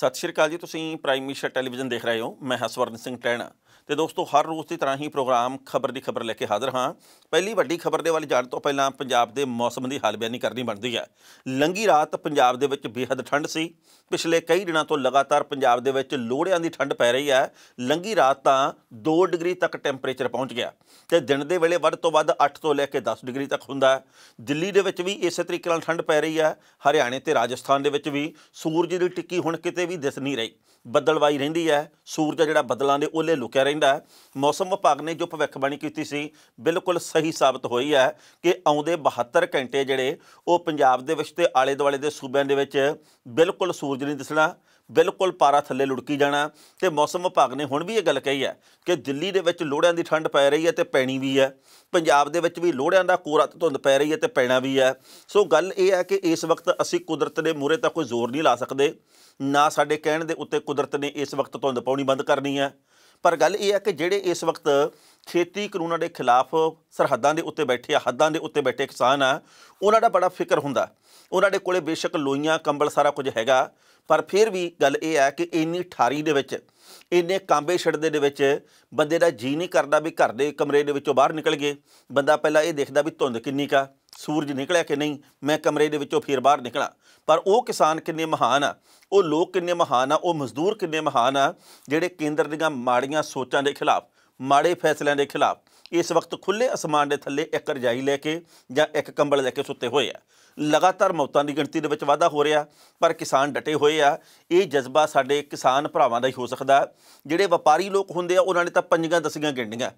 सत श्री अकाल जी। तुसीं प्राइम मिनिस्टर टैलीविजन देख रहे हो। मैं हसवਰਨ सिंह टैणा तो दोस्तों हर रोज़ की तरह ही प्रोग्राम खबर की खबर लैके हाज़र हाँ। पहली वड्डी खबर के वाल जाण तो पहलां पंजाब के मौसम की हाल बयानी करनी बनती है। लंघी रात पंजाब दे विच बेहद ठंड सी। पिछले कई दिनों तो लगातार पंजाब दे विच लोहड़ियां की ठंड पै रही है। लंघी रात तां 2 डिग्री तक टैंपरेचर पहुँच गया तो दिन के वेले वध तो वध 8 तो लैके 10 डिग्री तक हुंदा है। दिल्ली दे विच भी इस तरीके नाल ठंड पै रही है। हरियाणे ते राजस्थान दे विच भी सूरज की टिक्की हुण किते भी दिस नहीं रही। बदलवाई रहिंदी है। सूरज जिहड़ा बदलों के ओले लुकिया रहिंदा है। मौसम विभाग ने जो भविष्यवाणी की सी बिल्कुल सही साबित हुई है कि आउंदे 72 घंटे जिहड़े वो पंजाब दे विच ते आले दुआले दे सूबਿਆਂ दे विच बिल्कुल सूरज नहीं दिसना, बिल्कुल पारा थल्ले लुढ़की जाना। तो मौसम विभाग ने हुण भी ये गल कही है कि दिल्ली दे विच लोहड़ियां दी ठंड पै रही है तो पैनी भी है। पंजाब दे विच भी लोहड़ियां दा कोरा ते धुंध पै रही है तो पैना भी है। सो गल ये है कि इस वक्त असीं कुदरत दे मूहरे तां कोई जोर नहीं ला सकते, ना साडे कहण दे उत्ते कुदरत ने इस वक्त धुंध पाउणी बंद करनी है। पर गल ये है कि जिहड़े इस वक्त खेती कानूनां के खिलाफ सरहदां दे उत्ते बैठे हद्दां दे उत्ते बैठे किसान आ, उन्हां दा बड़ा फिक्र हुंदा। उन्हां दे कोले बेशक लोईयां कंबल सारा कुछ हैगा, पर फिर भी गल ये है कि इन्नी ठारी दे विच इन्ने कांबे छिड़दे दे विच बंदे दा जी नहीं करदा भी घर दे कमरे दे विचों बाहर निकल गए। बंदा पहला ये देखदा भी धुंध किन्नी का, सूरज निकलिया कि नहीं, मैं कमरे दे विचों फिर बाहर निकला। पर वो किसान किन्ने महान आ, वो लोग किन्ने महान आ, वो मजदूर किन्ने महान आ जिहड़े केंद्र दीआं माड़ियां सोचां दे खिलाफ, माड़े फैसलों के खिलाफ इस वक्त खुले आसमान के थल्ले एक रजाई लैके जां एक कंबल लैके सुते हुए आ। लगातार मौतों की गिणती दे विच वाधा हो रहा, पर किसान डटे हुए आ। ये जज्बा साडे किसान भरावां दा ही हो सकदा। जिहड़े वपारी लोग हुंदे आ उन्हां ने तां पंजियां दसियां गिणनियां।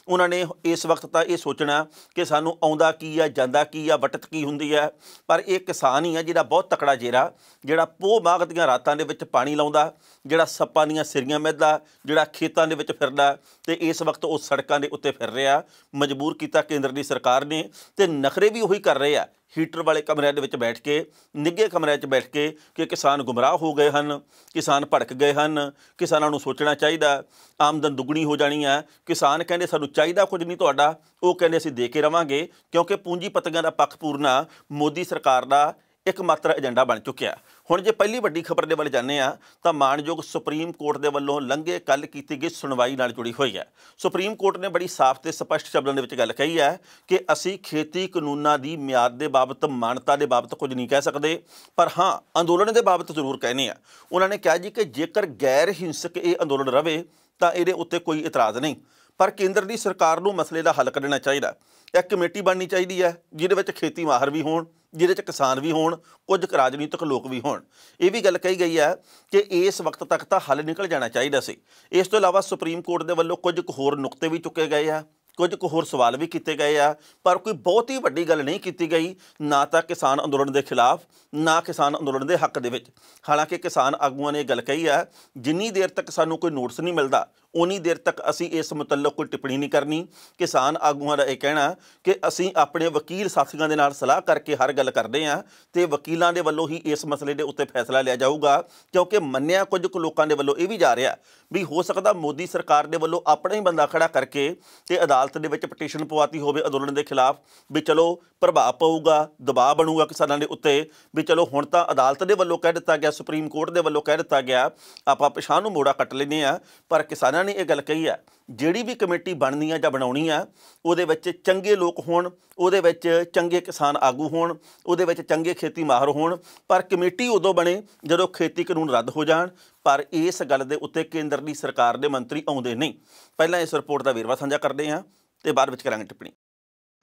उन्होंने इस वक्त तां ये सोचना कि सानूं आउंदा की आ, जांदा की आ, वटत की हुंदी है। पर यह किसान ही आ जिहड़ा बहुत तकड़ा जेरा, जिहड़ा पोह माघ दीआं रातां दे विच पानी लाउंदा, जिहड़ा सप्पां दीआं सिरियां मिधदा, जिहड़ा खेतां दे विच फिरदा ते इस वक्त उस सड़कां दे उत्ते फिर रहा। मजबूर किया केंद्र की सरकार ने ते नखरे भी उही कर रहे हैं। हीटर वाले कमरिਆਂ ਦੇ ਵਿੱਚ बैठ के, निघे कमरिਆਂ 'ਚ बैठ के कि किसान गुमराह हो गए हैं, किसान भड़क गए हैं, किसानों को सोचना चाहिए, आमदन दुगनी हो जानी है। किसान कहते सानू चाहिए कुछ नहीं तुहाडा, वो कहते असीं दे के रवांगे, क्योंकि पूंजीपतियों का पक्ष पूरना मोदी सरकार का एकमात्र एजेंडा बन चुकिया। हुण जे पहली वड्डी खबर दे वल जाने आ तां माणयोग सुप्रीम कोर्ट दे वल्लों लंघे कल की गई सुनवाई नाल जुड़ी हुई है। सुप्रीम कोर्ट ने बड़ी साफ ते स्पष्ट शब्दों दे विच गल कही है कि असीं खेती कानूनां दी मियाद दे बाबत, मानता दे बाबत कुछ नहीं कह सकते, पर हाँ अंदोलन दे बाबत जरूर कहने आ। उन्होंने कहा जी कि जेकर गैर हिंसक ये अंदोलन रहे तां इहदे उत्ते कोई इतराज़ नहीं, पर केंद्र की सरकार नूं मसले का हल कढ़ना चाहिए। एक कमेटी बननी चाहिए है जिहदे विच खेती माहर भी होण, जिहदे च किसान भी होण, कुछ राजनीतिक लोग भी होण। ये भी गल कही गई है कि इस वक्त तक तो हल निकल जाना चाहिए सी। इस तो इलावा सुप्रीम कोर्ट के वल्लों कुछ होर नुकते भी चुके गए हैं, कुछ होर सवाल भी किए गए आ, पर कोई बहुत ही वड्डी गल नहीं की गई, ना तो किसान अंदोलन के खिलाफ, ना किसान अंदोलन के हक दे विच। हालांकि किसान आगूआं ने गल कही है जिन्नी देर तक सानू कोई नोटिस नहीं मिलता उन्नी देर तक असी इस मुतल्लक कोई टिप्पणी नहीं करनी। किसान आगूआं का यह कहना कि असी अपने वकील साथियों के नाल सलाह करके हर गल करते हैं तो वकीलों के वल्लों ही इस मसले के उत्ते फैसला लिया जाऊगा, क्योंकि मन्निया कुछ लोगों के वल्लों ये भी जा रहा भी हो सकता मोदी सरकार के वल्लों अपना ही बंदा खड़ा करके ते अदालत दे विच पटीशन पवाती होवे अंदोलन के खिलाफ भी चलो प्रभाव पऊगा, दबाव बनूगा किसानों के उत्ते भी चलो हुण तां अदालत के वल्लों कह दिता गया, सुप्रीम कोर्ट के वल्लों कह दिता गया, आपां पिछां नूं मोड़ा कट लैंदे आ। पर किसानों ने यह गल कही है जिहड़ी भी कमेटी बननी है जां बनाउणी आ उहदे विच चंगे लोग होण, उहदे विच चंगे किसान आगू होण, उहदे विच चंगे खेती माहर होण, पर कमेटी उदों बने जदों खेती कानून रद्द हो जाण। पर इस गल दे उत्ते केंद्र की सरकार के मंत्री आउंदे नहीं। पहलां इस रिपोर्ट का वेरवा साझा करते हैं तो बाद विच करांगे टिप्पणी।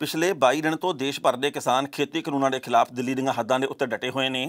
पिछले 22 दिन तो देश भर के किसान खेती कानूनों के खिलाफ दिल्ली दीआं हद्दां दे उत्ते डटे हुए हैं।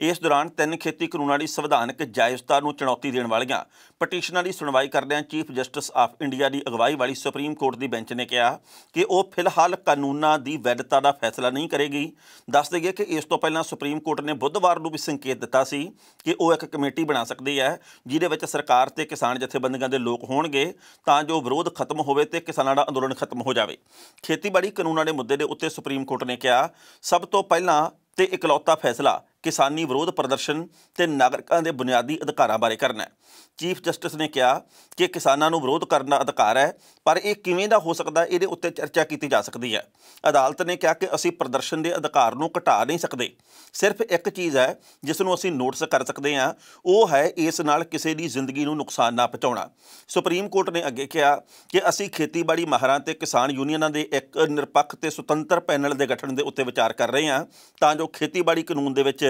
इस दौरान 3 खेती कानूनों की संविधानक जायज़ता नूं चुनौती देण वालियां पटीशनां की सुनवाई करदिआं चीफ जस्टिस ऑफ इंडिया की अगवाई वाली सुप्रीम कोर्ट की बेंच ने कहा कि वह फिलहाल कानूनां की वैधता का फैसला नहीं करेगी। दस दईए कि इस तो पहलां सुप्रीम कोर्ट ने बुधवार नूं भी संकेत दिता सी कि वह एक कमेटी बना सकती है जिहदे विच सरकार ते किसान जथेबंदियां दे लोग होणगे तां जो विरोध खत्म होवे ते किसानां दा अंदोलन खत्म हो जाए। खेतीबाड़ी कानूनां दे मुद्दे दे उत्ते सुप्रीम कोर्ट ने कहा सब तो पहलां ते इकलौता फैसला ਕਿਸਾਨੀ ਵਿਰੋਧ ਪ੍ਰਦਰਸ਼ਨ ਤੇ ਨਾਗਰਿਕਾਂ ਦੇ ਬੁਨਿਆਦੀ ਅਧਿਕਾਰਾਂ ਬਾਰੇ ਕਰਨਾ ਹੈ। ਚੀਫ ਜਸਟਿਸ ਨੇ ਕਿਹਾ ਕਿ ਕਿਸਾਨਾਂ ਨੂੰ ਵਿਰੋਧ ਕਰਨ ਦਾ ਅਧਿਕਾਰ ਹੈ, ਪਰ ਇਹ ਕਿਵੇਂ ਦਾ ਹੋ ਸਕਦਾ, ਇਹਦੇ ਉੱਤੇ ਚਰਚਾ ਕੀਤੀ ਜਾ ਸਕਦੀ ਹੈ। ਅਦਾਲਤ ਨੇ ਕਿਹਾ ਕਿ ਅਸੀਂ ਪ੍ਰਦਰਸ਼ਨ ਦੇ ਅਧਿਕਾਰ ਨੂੰ ਘਟਾ ਨਹੀਂ ਸਕਦੇ। ਸਿਰਫ ਇੱਕ ਚੀਜ਼ ਹੈ ਜਿਸ ਨੂੰ ਅਸੀਂ ਨੋਟਿਸ ਕਰ ਸਕਦੇ ਹਾਂ, ਉਹ ਹੈ ਇਸ ਨਾਲ ਕਿਸੇ ਦੀ ਜ਼ਿੰਦਗੀ ਨੂੰ ਨੁਕਸਾਨ ਨਾ ਪਹੁੰਚਾਉਣਾ। ਸੁਪਰੀਮ ਕੋਰਟ ਨੇ ਅੱਗੇ ਕਿਹਾ ਕਿ ਅਸੀਂ ਖੇਤੀਬਾੜੀ ਮਾਹਰਾਂ ਤੇ ਕਿਸਾਨ ਯੂਨੀਅਨਾਂ ਦੇ ਇੱਕ ਨਿਰਪੱਖ ਤੇ ਸੁਤੰਤਰ ਪੈਨਲ ਦੇ ਗਠਨ ਦੇ ਉੱਤੇ ਵਿਚਾਰ ਕਰ ਰਹੇ ਹਾਂ ਤਾਂ ਜੋ ਖੇਤੀਬਾੜੀ ਕਾਨੂੰਨ ਦੇ ਵਿੱਚ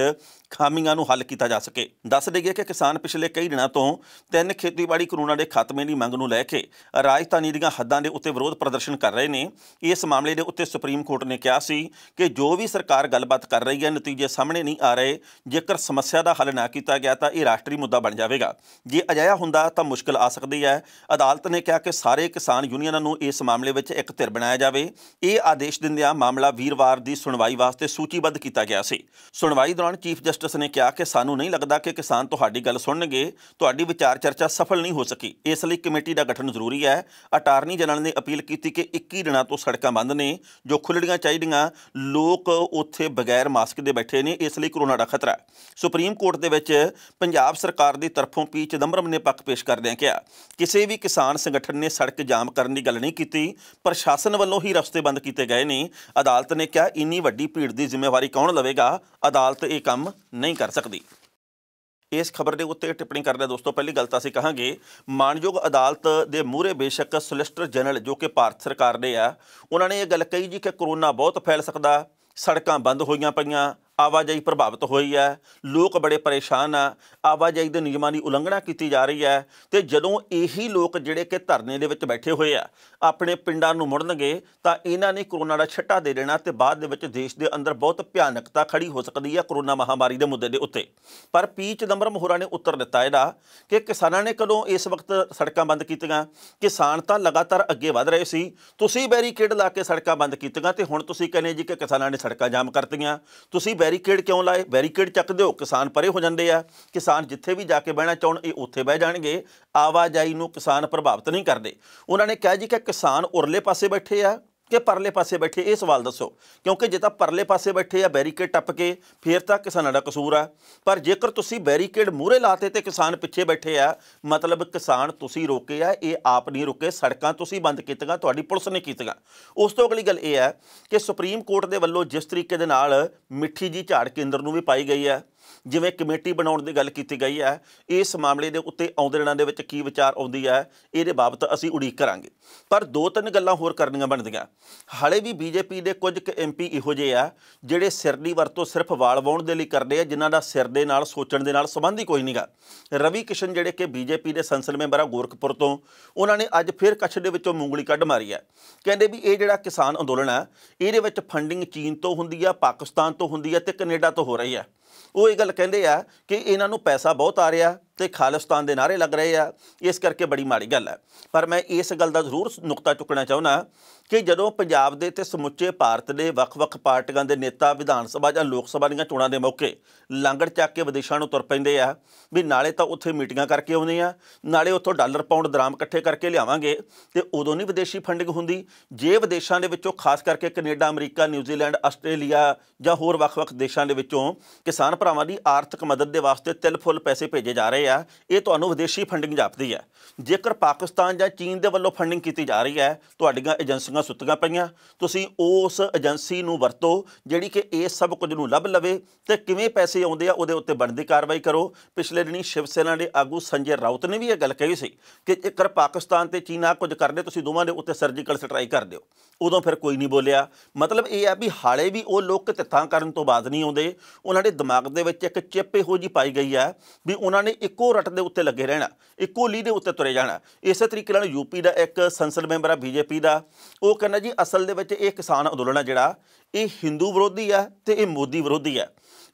ਖਾਮੀਆਂ ਨੂੰ ਹੱਲ ਕੀਤਾ ਜਾ ਸਕੇ। ਦੱਸ ਦੇਈਏ ਕਿ ਕਿਸਾਨ ਪਿਛਲੇ ਕਈ ਦਿਨਾਂ ਤੋਂ 3 ਖੇਤੀਬਾੜੀ ਕਾਨੂੰਨਾਂ ਦੇ ਖਾਤਮੇ ਦੀ ਮੰਗ ਨੂੰ ਲੈ ਕੇ ਰਾਜਧਾਨੀ ਦੀਆਂ ਹੱਦਾਂ ਦੇ ਉੱਤੇ ਵਿਰੋਧ ਪ੍ਰਦਰਸ਼ਨ ਕਰ ਰਹੇ ਨੇ। ਇਸ ਮਾਮਲੇ ਦੇ ਉੱਤੇ ਸੁਪਰੀਮ ਕੋਰਟ ਨੇ ਕਿਹਾ ਸੀ ਕਿ ਜੋ ਵੀ ਸਰਕਾਰ ਗੱਲਬਾਤ ਕਰ ਰਹੀ ਹੈ, ਨਤੀਜੇ ਸਾਹਮਣੇ ਨਹੀਂ ਆ ਰਹੇ। ਜੇਕਰ ਸਮੱਸਿਆ ਦਾ ਹੱਲ ਨਾ ਕੀਤਾ ਗਿਆ ਤਾਂ ਇਹ ਰਾਸ਼ਟਰੀ ਮੁੱਦਾ ਬਣ ਜਾਵੇਗਾ। ਜੇ ਅਜਿਹਾ ਹੁੰਦਾ ਤਾਂ ਮੁਸ਼ਕਲ ਆ ਸਕਦੀ ਹੈ। ਅਦਾਲਤ ਨੇ ਕਿਹਾ ਕਿ ਸਾਰੇ ਕਿਸਾਨ ਯੂਨੀਅਨਾਂ ਨੂੰ ਇਸ ਮਾਮਲੇ ਵਿੱਚ ਇੱਕ ਧਿਰ ਬਣਾਇਆ ਜਾਵੇ। ਇਹ ਆਦੇਸ਼ ਦਿੰਦਿਆਂ ਮਾਮਲਾ ਵੀਰਵਾਰ ਦੀ ਸੁਣਵਾਈ ਵਾਸਤੇ ਸੂਚੀਬੱਧ ਕੀਤਾ ਗਿਆ ਸੀ। ਸੁਣਵਾਈ ਦੌਰਾਨ ਚੀਫ ਜਸਟਿਸ ਨੇ ਕਿਹਾ ਕਿ ਸਾਨੂੰ ਨਹੀਂ ਲੱਗਦਾ ਕਿ ਕਿਸਾਨ ਤੁਹਾਡੀ ਗੱਲ ਸੁਣਨਗੇ। ਤੁਹਾਡੀ ਵਿਚਾਰ ਚਰਚਾ ਸਫਲ ਨਹੀਂ ਹੋ ਸਕੀ, ਇਸ ਲਈ ਕਮੇਟੀ ਦਾ ਗਠਨ ਜ਼ਰੂਰੀ ਹੈ। ਅਟਾਰਨੀ ਜਨਰਲ ਨੇ ਅਪੀਲ ਕੀਤੀ ਕਿ 21 ਦਿਨਾਂ ਤੋਂ ਸੜਕਾਂ ਬੰਦ ਨੇ ਜੋ ਖੁੱਲ੍ਹਣੀਆਂ ਚਾਹੀਦੀਆਂ। ਲੋਕ ਉੱਥੇ ਬਗੈਰ ਮਾਸਕ ਦੇ ਬੈਠੇ ਨੇ, ਇਸ ਲਈ ਕਰੋਨਾ ਦਾ ਖਤਰਾ ਹੈ। ਸੁਪਰੀਮ ਕੋਰਟ ਦੇ ਵਿੱਚ ਪੰਜਾਬ ਸਰਕਾਰ ਦੀ ਤਰਫੋਂ ਪੀ ਚਿਦੰਬਰਮ ਨੇ ਪੱਖ ਪੇਸ਼ ਕਰਦਿਆਂ ਕਿਹਾ ਕਿਸੇ ਵੀ ਕਿਸਾਨ ਸੰਗਠਨ ਨੇ ਸੜਕ ਜਾਮ ਕਰਨ ਦੀ ਗੱਲ ਨਹੀਂ ਕੀਤੀ, ਪ੍ਰਸ਼ਾਸਨ ਵੱਲੋਂ ਹੀ ਰਸਤੇ ਬੰਦ ਕੀਤੇ ਗਏ ਨੇ। ਅਦਾਲਤ ਨੇ ਕਿਹਾ ਇੰਨੀ ਵੱਡੀ ਭੀੜ ਦੀ ਜ਼ਿੰਮੇਵਾਰੀ ਕੌਣ ਲਵੇਗਾ, ਅਦਾਲਤ ਇਹ ਕੰਮ ਨਹੀਂ ਕਰ ਸਕਦੀ। ਇਸ ਖਬਰ ਦੇ ਉੱਤੇ ਟਿੱਪਣੀ ਕਰਦਿਆਂ ਦੋਸਤੋ ਪਹਿਲੀ ਗੱਲ ਤਾਂ ਅਸੀਂ ਕਹਾਂਗੇ ਮਾਣਯੋਗ ਅਦਾਲਤ ਦੇ ਮੂਹਰੇ ਬੇਸ਼ੱਕ ਸੋਲਿਸਿਟਰ ਜਨਰਲ ਜੋ ਕਿ ਭਾਰਤ ਸਰਕਾਰ ਦੇ ਆ, ਉਹਨਾਂ ਨੇ ਇਹ ਗੱਲ ਕਹੀ ਜੀ ਕਿ ਕਰੋਨਾ ਬਹੁਤ ਫੈਲ ਸਕਦਾ, ਸੜਕਾਂ ਬੰਦ ਹੋਈਆਂ ਪਈਆਂ, ਆਵਾਜਾਈ ਪ੍ਰਭਾਵਿਤ ਹੋਈ ਹੈ, ਲੋਕ ਬੜੇ ਪਰੇਸ਼ਾਨ ਆ, ਆਵਾਜਾਈ ਦੇ ਨਿਯਮਾਂ ਦੀ ਉਲੰਘਣਾ ਕੀਤੀ ਜਾ ਰਹੀ ਹੈ। ਅਤੇ ਜਦੋਂ ਇਹੀ ਲੋਕ ਜਿਹੜੇ ਕਿ ਧਰਨੇ ਦੇ ਵਿੱਚ ਬੈਠੇ ਹੋਏ ਆ ਆਪਣੇ ਪਿੰਡਾਂ ਨੂੰ ਮੁੜਨਗੇ ਤਾਂ ਇਹਨਾਂ ਨੇ ਕਰੋਨਾ ਦਾ ਛੱਟਾ ਦੇ ਦੇਣਾ ਅਤੇ ਬਾਅਦ ਦੇ ਵਿੱਚ ਦੇਸ਼ ਦੇ ਅੰਦਰ ਬਹੁਤ ਭਿਆਨਕਤਾ ਖੜੀ ਹੋ ਸਕਦੀ ਹੈ ਕਰੋਨਾ ਮਹਾਂਮਾਰੀ ਦੇ ਮੁੱਦੇ ਦੇ ਉੱਤੇ। ਪਰ ਪੀ ਚਿਦੰਬਰਮ ਹੋਰਾਂ ਨੇ ਉੱਤਰ ਦਿੱਤਾ ਇਹਦਾ ਕਿ ਕਿਸਾਨਾਂ ਨੇ ਕਦੋਂ ਇਸ ਵਕਤ ਸੜਕਾਂ ਬੰਦ ਕੀਤੀਆਂ? ਕਿਸਾਨ ਤਾਂ ਲਗਾਤਾਰ ਅੱਗੇ ਵਧ ਰਹੇ ਸੀ, ਤੁਸੀਂ ਬੈਰੀਕੇਡ ਲਾ ਕੇ ਸੜਕਾਂ ਬੰਦ ਕੀਤੀਆਂ ਅਤੇ ਹੁਣ ਤੁਸੀਂ ਕਹਿੰਦੇ ਜੀ ਕਿ ਕਿਸਾਨਾਂ ਨੇ ਸੜਕਾਂ ਜਾਮ ਕਰਤੀਆਂ। ਤੁਸੀਂ ਬੈਰੀਕੇਡ ਕਿਉਂ ਲਾਏ? ਬੈਰੀਕੇਡ ਚੱਕ ਦਿਓ, ਕਿਸਾਨ ਪਰੇ ਹੋ ਜਾਂਦੇ ਆ। ਕਿਸਾਨ ਜਿੱਥੇ ਵੀ ਜਾ ਕੇ ਬਹਿਣਾ ਚਾਹੁਣ ਇਹ ਉੱਥੇ ਬਹਿ ਜਾਣਗੇ। ਆਵਾਜਾਈ ਨੂੰ ਕਿਸਾਨ ਪ੍ਰਭਾਵਿਤ ਨਹੀਂ ਕਰਦੇ। ਉਹਨਾਂ ਨੇ ਕਿਹਾ ਜੀ ਕਿ ਕਿਸਾਨ ਉਰਲੇ ਪਾਸੇ ਬੈਠੇ ਆ ਕਿ ਪਰਲੇ ਪਾਸੇ ਬੈਠੇ, ਇਹ ਸਵਾਲ ਦੱਸੋ, ਕਿਉਂਕਿ ਜੇ ਤਾਂ ਪਰਲੇ ਪਾਸੇ ਬੈਠੇ ਆ ਬੈਰੀਕੇਡ ਟੱਪ ਕੇ ਫਿਰ ਤਾਂ ਕਿਸਾਨਾਂ ਦਾ ਕਸੂਰ ਆ। ਪਰ ਜੇਕਰ ਤੁਸੀਂ ਬੈਰੀਕੇਡ ਮੂਹਰੇ ਲਾਤੇ ਤੇ ਕਿਸਾਨ ਪਿੱਛੇ ਬੈਠੇ ਆ, ਮਤਲਬ ਕਿਸਾਨ ਤੁਸੀਂ ਰੋਕੇ ਆ, ਇਹ ਆਪ ਨਹੀਂ ਰੁਕੇ। ਸੜਕਾਂ ਤੁਸੀਂ ਬੰਦ ਕੀਤੀਆਂ, ਤੁਹਾਡੀ ਪੁਲਿਸ ਨੇ ਕੀਤੀਆਂ। ਉਸ ਤੋਂ ਅਗਲੀ ਗੱਲ ਇਹ ਹੈ ਕਿ ਸੁਪਰੀਮ ਕੋਰਟ ਦੇ ਵੱਲੋਂ ਜਿਸ ਤਰੀਕੇ ਦੇ ਨਾਲ ਮਿੱਠੀ ਜੀ ਝਾੜ ਕੇਂਦਰ ਨੂੰ ਵੀ ਪਾਈ ਗਈ ਹੈ, ਜਿਵੇਂ ਕਮੇਟੀ ਬਣਾਉਣ ਦੀ ਗੱਲ ਕੀਤੀ ਗਈ ਹੈ, ਇਸ ਮਾਮਲੇ ਦੇ ਉੱਤੇ ਆਉਂਦੇ ਦਿਨਾਂ ਦੇ ਵਿੱਚ ਕੀ ਵਿਚਾਰ ਆਉਂਦੀ ਹੈ ਇਹਦੇ ਬਾਬਤ ਅਸੀਂ ਉਡੀਕ ਕਰਾਂਗੇ। ਪਰ 2-3 ਗੱਲਾਂ ਹੋਰ ਕਰਨੀਆਂ ਬਣਦੀਆਂ। ਹਾਲੇ ਵੀ ਬੀਜੇਪੀ ਦੇ ਕੁਝ ਕੁ MP ਇਹੋ ਜਿਹੇ ਆ ਜਿਹੜੇ ਸਿਰ ਦੀ ਵਰਤੋਂ ਸਿਰਫ ਵਾਲ ਵਾਹੁਣ ਦੇ ਲਈ ਕਰਦੇ ਆ, ਜਿਨ੍ਹਾਂ ਦਾ ਸਿਰ ਦੇ ਨਾਲ ਸੋਚਣ ਦੇ ਨਾਲ ਸੰਬੰਧ ਹੀ ਕੋਈ ਨਹੀਂ ਗਾ। ਰਵੀ ਕਿਸ਼ਨ ਜਿਹੜੇ ਕਿ ਬੀਜੇਪੀ ਦੇ ਸੰਸਦ ਮੈਂਬਰ ਆ ਗੋਰਖਪੁਰ ਤੋਂ, ਉਹਨਾਂ ਨੇ ਅੱਜ ਫਿਰ ਕੱਛ ਦੇ ਵਿੱਚੋਂ ਮੂੰਗਲੀ ਕੱਢ ਮਾਰੀ ਹੈ। ਕਹਿੰਦੇ ਵੀ ਇਹ ਜਿਹੜਾ ਕਿਸਾਨ ਅੰਦੋਲਨ ਆ ਇਹਦੇ ਵਿੱਚ ਫੰਡਿੰਗ ਚੀਨ ਤੋਂ ਹੁੰਦੀ ਆ, ਪਾਕਿਸਤਾਨ ਤੋਂ ਹੁੰਦੀ ਆ ਅਤੇ ਕੈਨੇਡਾ ਤੋਂ ਹੋ ਰਹੀ ਆ। ਉਹ ਇਹ ਗੱਲ ਕਹਿੰਦੇ ਆ ਕਿ ਇਹਨਾਂ ਨੂੰ ਪੈਸਾ ਬਹੁਤ ਆ ਰਿਹਾ ਅਤੇ ਖਾਲਿਸਤਾਨ ਦੇ ਨਾਅਰੇ ਲੱਗ ਰਹੇ ਆ, ਇਸ ਕਰਕੇ ਬੜੀ ਮਾੜੀ ਗੱਲ ਹੈ। ਪਰ ਮੈਂ ਇਸ ਗੱਲ ਦਾ ਜ਼ਰੂਰ ਨੁਕਤਾ ਚੁੱਕਣਾ ਚਾਹੁੰਦਾ ਕਿ ਜਦੋਂ ਪੰਜਾਬ ਦੇ ਅਤੇ ਸਮੁੱਚੇ ਭਾਰਤ ਦੇ ਵੱਖ-ਵੱਖ ਪਾਰਟੀਆਂ ਦੇ ਨੇਤਾ ਵਿਧਾਨ ਸਭਾ ਜਾਂ ਲੋਕ ਸਭਾ ਦੀਆਂ ਚੋਣਾਂ ਦੇ ਮੌਕੇ ਲਾਂਗੜ ਚੱਕ ਕੇ ਵਿਦੇਸ਼ਾਂ ਨੂੰ ਤੁਰ ਪੈਂਦੇ ਆ ਵੀ ਨਾਲੇ ਤਾਂ ਉੱਥੇ ਮੀਟਿੰਗਾਂ ਕਰਕੇ ਆਉਂਦੇ ਆ, ਨਾਲੇ ਉੱਥੋਂ ਡਾਲਰ ਪਾਉਂਡ ਦਰਾਮ ਇਕੱਠੇ ਕਰਕੇ ਲਿਆਵਾਂਗੇ, ਅਤੇ ਉਦੋਂ ਨਹੀਂ ਵਿਦੇਸ਼ੀ ਫੰਡਿੰਗ ਹੁੰਦੀ। ਜੇ ਵਿਦੇਸ਼ਾਂ ਦੇ ਵਿੱਚੋਂ ਖਾਸ ਕਰਕੇ ਕੈਨੇਡਾ, ਅਮਰੀਕਾ, ਨਿਊਜ਼ੀਲੈਂਡ, ਆਸਟ੍ਰੇਲੀਆ ਜਾਂ ਹੋਰ ਵੱਖ-ਵੱਖ ਦੇਸ਼ਾਂ ਦੇ ਵਿੱਚੋਂ ਕਿਸਾਨ ਭਰਾਵਾਂ ਦੀ ਆਰਥਿਕ ਮਦਦ ਦੇ ਵਾਸਤੇ ਤਿਲ ਫੁੱਲ ਪੈਸੇ ਭੇਜੇ ਜਾ ਰਹੇ ਆ, ਇਹ ਤੁਹਾਨੂੰ ਵਿਦੇਸ਼ੀ ਫੰਡਿੰਗ ਜਾਪਦੀ ਹੈ। ਜੇਕਰ ਪਾਕਿਸਤਾਨ ਜਾਂ ਚੀਨ ਦੇ ਵੱਲੋਂ ਫੰਡਿੰਗ ਕੀਤੀ ਜਾ ਰਹੀ ਹੈ, ਤੁਹਾਡੀਆਂ ਏਜੰਸੀਆਂ ਸੁੱਤੀਆਂ ਪਈਆਂ, ਤੁਸੀਂ ਉਸ ਏਜੰਸੀ ਨੂੰ ਵਰਤੋ ਜਿਹੜੀ ਕਿ ਇਸ ਸਭ ਕੁਝ ਨੂੰ ਲੱਭ ਲਵੇ ਅਤੇ ਕਿਵੇਂ ਪੈਸੇ ਆਉਂਦੇ ਆ ਉਹਦੇ ਉੱਤੇ ਬਣਦੀ ਕਾਰਵਾਈ ਕਰੋ। ਪਿਛਲੇ ਦਿਨੀ ਸ਼ਿਵ ਸੈਨਾ ਦੇ ਆਗੂ ਸੰਜੇ ਰਾਉਤ ਨੇ ਵੀ ਇਹ ਗੱਲ ਕਹੀ ਸੀ ਕਿ ਜੇਕਰ ਪਾਕਿਸਤਾਨ ਅਤੇ ਚੀਨ ਆ ਕੁਝ ਕਰਦੇ, ਤੁਸੀਂ ਦੋਵਾਂ ਦੇ ਉੱਤੇ ਸਰਜੀਕਲ ਸਟਰਾਈਕ ਕਰ ਦਿਓ। ਉਦੋਂ ਫਿਰ ਕੋਈ ਨਹੀਂ ਬੋਲਿਆ। ਮਤਲਬ ਇਹ ਆ ਵੀ ਹਾਲੇ ਵੀ ਉਹ ਲੋਕ ਤਿੱਥਾਂ ਕਰਨ ਤੋਂ ਬਾਅਦ ਨਹੀਂ ਆਉਂਦੇ। ਉਹਨਾਂ ਦੇ ਦਿਮਾਗ ਦੇ ਵਿੱਚ ਇੱਕ ਚਿੱਪ ਇਹੋ ਜਿਹੀ ਪਾਈ ਗਈ ਹੈ ਵੀ ਉਹਨਾਂ ਨੇ ਇੱਕੋ ਰੱਟ ਦੇ ਉੱਤੇ ਲੱਗੇ ਰਹਿਣਾ, ਇੱਕੋ ਲੀਹ ਦੇ ਉੱਤੇ ਤੁਰੇ ਜਾਣਾ। ਇਸੇ ਤਰੀਕੇ ਨਾਲ ਯੂਪੀ ਦਾ ਇੱਕ ਸੰਸਦ ਮੈਂਬਰ ਆ ਬੀਜੇਪੀ ਦਾ, ਉਹ ਕਹਿੰਦਾ ਜੀ ਅਸਲ ਦੇ ਵਿੱਚ ਇਹ ਕਿਸਾਨ ਅੰਦੋਲਨ ਆ ਜਿਹੜਾ ਇਹ ਹਿੰਦੂ ਵਿਰੋਧੀ ਆ ਅਤੇ ਇਹ ਮੋਦੀ ਵਿਰੋਧੀ ਆ।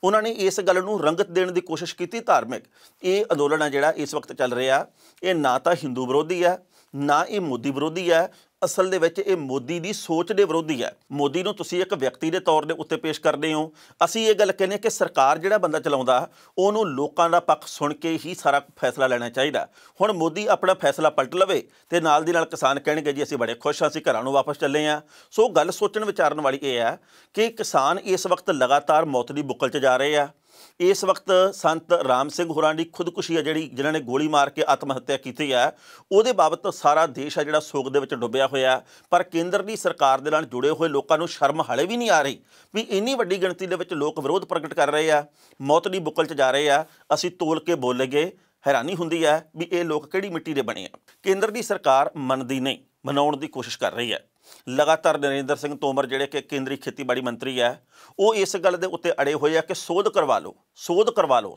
ਉਹਨਾਂ ਨੇ ਇਸ ਗੱਲ ਨੂੰ ਰੰਗਤ ਦੇਣ ਦੀ ਕੋਸ਼ਿਸ਼ ਕੀਤੀ ਧਾਰਮਿਕ। ਇਹ ਅੰਦੋਲਨ ਆ ਜਿਹੜਾ ਇਸ ਵਕਤ ਚੱਲ ਰਿਹਾ, ਇਹ ਨਾ ਤਾਂ ਹਿੰਦੂ ਵਿਰੋਧੀ ਆ, ਨਾ ਇਹ ਮੋਦੀ ਵਿਰੋਧੀ ਹੈ। ਅਸਲ ਦੇ ਵਿੱਚ ਇਹ ਮੋਦੀ ਦੀ ਸੋਚ ਦੇ ਵਿਰੋਧੀ ਹੈ। ਮੋਦੀ ਨੂੰ ਤੁਸੀਂ ਇੱਕ ਵਿਅਕਤੀ ਦੇ ਤੌਰ ਦੇ ਉੱਤੇ ਪੇਸ਼ ਕਰਦੇ ਹੋ। ਅਸੀਂ ਇਹ ਗੱਲ ਕਹਿੰਦੇ ਕਿ ਸਰਕਾਰ ਜਿਹੜਾ ਬੰਦਾ ਚਲਾਉਂਦਾ ਉਹਨੂੰ ਲੋਕਾਂ ਦਾ ਪੱਖ ਸੁਣ ਕੇ ਹੀ ਸਾਰਾ ਫੈਸਲਾ ਲੈਣਾ ਚਾਹੀਦਾ। ਹੁਣ ਮੋਦੀ ਆਪਣਾ ਫੈਸਲਾ ਪਲਟ ਲਵੇ ਅਤੇ ਨਾਲ ਦੀ ਨਾਲ ਕਿਸਾਨ ਕਹਿਣਗੇ ਜੀ ਅਸੀਂ ਬੜੇ ਖੁਸ਼ ਹਾਂ, ਅਸੀਂ ਘਰਾਂ ਨੂੰ ਵਾਪਸ ਚੱਲੇ ਹਾਂ। ਸੋ ਗੱਲ ਸੋਚਣ ਵਿਚਾਰਨ ਵਾਲੀ ਇਹ ਹੈ ਕਿ ਕਿਸਾਨ ਇਸ ਵਕਤ ਲਗਾਤਾਰ ਮੌਤ ਦੀ ਬੁੱਕਲ 'ਚ ਜਾ ਰਹੇ ਆ। इस वक्त संत राम सिंह होरां दी खुदकुशी है जिहड़ी जिन्हां ने गोली मार के आत्म हत्या की है, उहदे बाबत सारा देश है जिहड़ा सोग दे विच डुੱਬਿਆ होया। पर केंद्र दी सरकार दे नाल जुड़े हुए लोकां नूं शर्म हाले भी नहीं आ रही भी इन्नी वड्डी गिणती दे विच लोक विरोध प्रगट कर रहे आ, मौत दी बुक्कल 'च जा रहे आ, असीं तोल के बोलेंगे। हैरानी हुंदी है भी ये लोग किहड़ी मिट्टी दे बने आ। केंद्र दी सरकार मनदी नहीं, मनाउण दी कोशिश कर रही है। लगातार नरेंद्र सिंह तोमर जिहड़े कि केंद्रीय खेतीबाड़ी मंत्री है, वो इस गल दे उत्ते अड़े होए आ कि सोध करवा लो,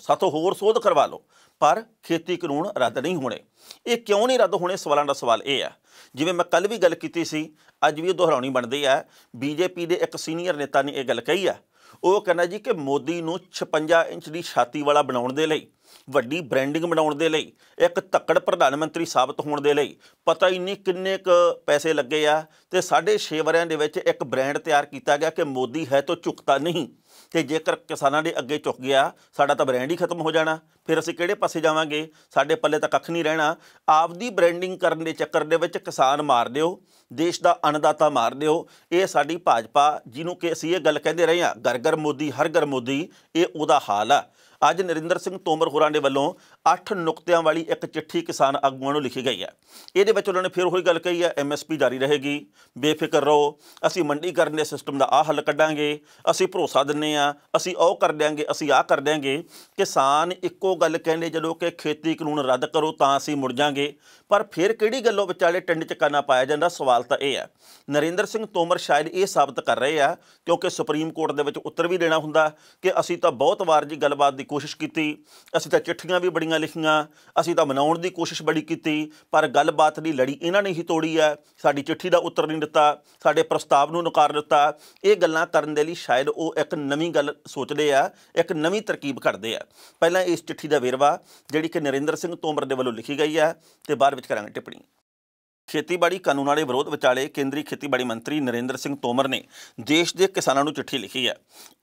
साथों होर सोध करवा लो, पर खेती कानून रद्द नहीं होने। ये क्यों नहीं रद्द होने, सवालों का सवाल ये है। जिवें मैं कल भी गल कीती सी, अज भी दोहराउणी बनदी है। बीजेपी के एक सीनियर नेता ने यह गल कही है, वो कहना जी कि मोदी नूं 56 इंच की छाती वाला बनाउण दे लई, ਵੱਡੀ ਬ੍ਰਾਂਡਿੰਗ ਬਣਾਉਣ ਦੇ ਲਈ, ਇੱਕ ਧੱਕੜ ਪ੍ਰਧਾਨ ਮੰਤਰੀ ਸਾਬਤ ਹੋਣ ਦੇ ਲਈ ਪਤਾ ਹੀ ਨਹੀਂ ਕਿੰਨੇ ਕੁ ਪੈਸੇ ਲੱਗੇ ਆ ਤੇ 6.5 ਵਰਿਆਂ ਦੇ ਵਿੱਚ ਇੱਕ ਬ੍ਰਾਂਡ ਤਿਆਰ ਕੀਤਾ ਗਿਆ ਕਿ ਮੋਦੀ ਹੈ ਤਾਂ ਝੁਕਤਾ ਨਹੀਂ। ਤੇ ਜੇਕਰ ਕਿਸਾਨਾਂ ਦੇ ਅੱਗੇ ਝੁਕ ਗਿਆ ਸਾਡਾ ਤਾਂ ਬ੍ਰਾਂਡ ਹੀ ਖਤਮ ਹੋ ਜਾਣਾ, ਫਿਰ ਅਸੀਂ ਕਿਹੜੇ ਪਾਸੇ ਜਾਵਾਂਗੇ, ਸਾਡੇ ਪੱਲੇ ਤਾਂ ਕੱਖ ਨਹੀਂ ਰਹਿਣਾ। ਆਪਦੀ ਬ੍ਰਾਂਡਿੰਗ ਕਰਨ ਦੇ ਚੱਕਰ ਦੇ ਵਿੱਚ ਕਿਸਾਨ ਮਾਰ ਦਿਓ, ਦੇਸ਼ ਦਾ ਅੰਨਦਾਤਾ ਮਾਰ ਦਿਓ। ਇਹ ਸਾਡੀ ਭਾਜਪਾ ਜਿਹਨੂੰ ਕਿ ਅਸੀਂ ਇਹ ਗੱਲ ਕਹਿੰਦੇ ਰਹੇ ਹਾਂ ਘਰ ਘਰ ਮੋਦੀ ਹਰ ਘਰ ਮੋਦੀ, ਇਹ ਉਹਦਾ ਹਾਲ ਆ। ਅੱਜ ਨਰਿੰਦਰ ਸਿੰਘ ਤੋਮਰ ਹੋਰਾਂ ਦੇ ਵੱਲੋਂ 8 ਨੁਕਤਿਆਂ ਵਾਲੀ ਇੱਕ ਚਿੱਠੀ ਕਿਸਾਨ ਆਗੂਆਂ ਨੂੰ ਲਿਖੀ ਗਈ ਹੈ। ਇਹਦੇ ਵਿੱਚ ਉਹਨਾਂ ਨੇ ਫਿਰ ਉਹੀ ਗੱਲ ਕਹੀ ਹੈ, MSP ਜਾਰੀ ਰਹੇਗੀ, ਬੇਫਿਕਰ ਰਹੋ, ਅਸੀਂ ਮੰਡੀਕਰਨ ਦੇ ਸਿਸਟਮ ਦਾ ਆਹ ਹੱਲ ਕੱਢਾਂਗੇ, ਅਸੀਂ ਭਰੋਸਾ ਦਿੰਦੇ ਹਾਂ, ਅਸੀਂ ਉਹ ਕਰ ਦਿਆਂਗੇ, ਅਸੀਂ ਆਹ ਕਰ ਦਿਆਂਗੇ। ਕਿਸਾਨ ਇੱਕੋ ਗੱਲ ਕਹਿੰਦੇ ਜਦੋਂ ਕਿ ਖੇਤੀ ਕਾਨੂੰਨ ਰੱਦ ਕਰੋ ਤਾਂ ਅਸੀਂ ਮੁੜ ਜਾਾਂਗੇ, ਪਰ ਫਿਰ ਕਿਹੜੀ ਗੱਲੋਂ ਵਿਚਾਲੇ ਟਿੰਡ 'ਚ ਕੰਨਾ ਪਾਇਆ ਜਾਂਦਾ। ਸਵਾਲ ਤਾਂ ਇਹ ਹੈ, ਨਰਿੰਦਰ ਸਿੰਘ ਤੋਮਰ ਸ਼ਾਇਦ ਇਹ ਸਾਬਤ ਕਰ ਰਹੇ ਆ ਕਿਉਂਕਿ ਸੁਪਰੀਮ ਕੋਰਟ ਦੇ ਵਿੱਚ ਉੱਤਰ ਵੀ ਦੇਣਾ ਹੁੰਦਾ ਕਿ ਅਸੀਂ ਤਾਂ ਬਹੁਤ ਵਾਰ ਜੀ ਗੱਲਬਾਤ ਦੀ ਕੋਸ਼ਿਸ਼ ਕੀਤੀ, ਅਸੀਂ ਤਾਂ ਚਿੱਠੀਆਂ ਵੀ ਬੜੀਆਂ ਲਿਖੀਆਂ, ਅਸੀਂ ਤਾਂ ਮਨਾਉਣ ਦੀ ਕੋਸ਼ਿਸ਼ ਬੜੀ ਕੀਤੀ, ਪਰ ਗੱਲਬਾਤ ਦੀ ਲੜੀ ਇਹਨਾਂ ਨੇ ਹੀ ਤੋੜੀ ਹੈ। ਸਾਡੀ ਚਿੱਠੀ ਦਾ ਉੱਤਰ ਨਹੀਂ ਦਿੱਤਾ, ਸਾਡੇ ਪ੍ਰਸਤਾਵ ਨੂੰ ਨਕਾਰ ਦਿੱਤਾ। ਇਹ ਗੱਲਾਂ ਕਰਨ ਦੇ ਲਈ ਸ਼ਾਇਦ ਉਹ ਇੱਕ ਨਵੀਂ ਗੱਲ ਸੋਚਦੇ ਆ, ਇੱਕ ਨਵੀਂ ਤਰਕੀਬ ਘੜਦੇ ਆ। ਪਹਿਲਾਂ ਇਸ ਚਿੱਠੀ ਦਾ ਵੇਰਵਾ ਜਿਹੜੀ ਕਿ ਨਰਿੰਦਰ ਸਿੰਘ ਤੋਮਰ ਦੇ ਵੱਲੋਂ ਲਿਖੀ ਗਈ ਹੈ ਤੇ ਬਾਅਦ ਵਿੱਚ ਕਰਾਂਗੇ ਟਿੱਪਣੀ। ਖੇਤੀਬਾੜੀ ਕਾਨੂੰਨਾਂ ਦੇ ਵਿਰੋਧ ਵਿਚਾਲੇ ਕੇਂਦਰੀ ਖੇਤੀਬਾੜੀ ਮੰਤਰੀ ਨਰਿੰਦਰ ਸਿੰਘ ਤੋਮਰ ਨੇ ਦੇਸ਼ ਦੇ ਕਿਸਾਨਾਂ ਨੂੰ ਚਿੱਠੀ ਲਿਖੀ ਹੈ।